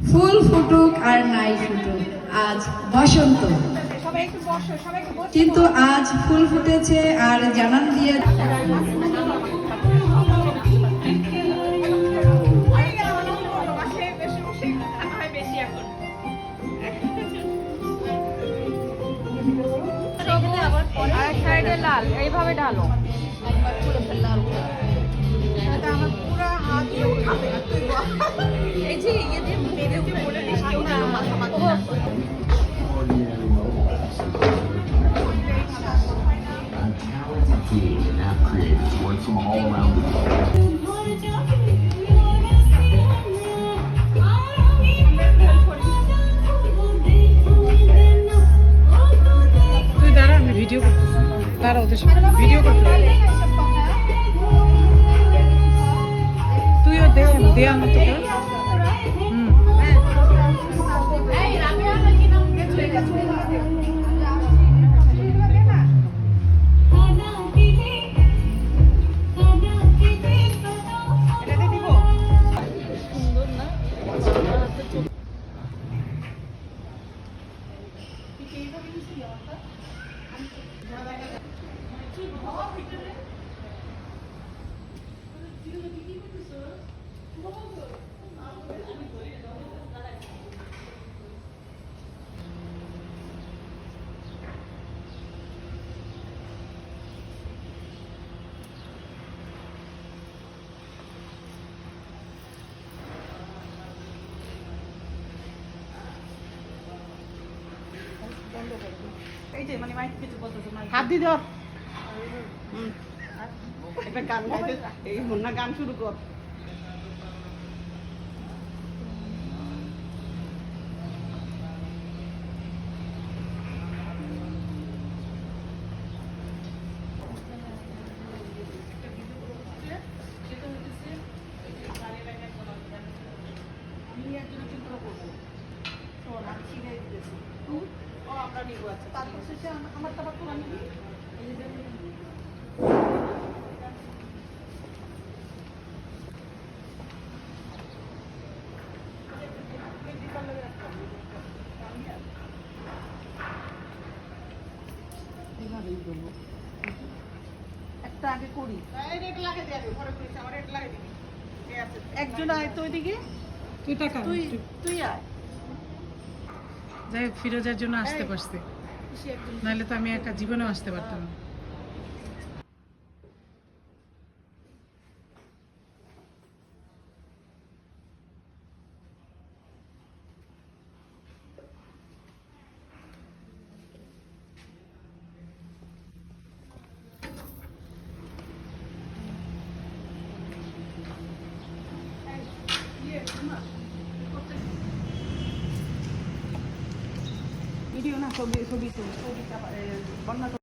ফুল ফুটুক আর নাই ফুটুক, আজ বসন্ত, কিন্তু আজ ফুল ফুটেছে আর জানান দিয়ে লাল এইভাবে ঢালো। এই যে ইয়ে দিয়ে বলে দিস কেউ না মাথা মাথা app creators work from all around the world. তুই দাঁড়া, আমি ভিডিও করতেছি। দাঁড়া, ওদের ভিডিও করতে তুইও দে আমার তো হাত দিয়ে ধর, একটা গান গাইতে, এই মুন্না গান শুরু কর। তারপর শেষে আমার তারপর পুরান একটা আগে করি, একজন আয় তো ওইদিকে, তুই টাকা তুই আয়। যাই হোক, ফিরোজের জন্য আসতে পারছি, নাহলে তো আমি একা জীবনেও আসতে পারতাম না। ভিডিও না, ছবি বন্যা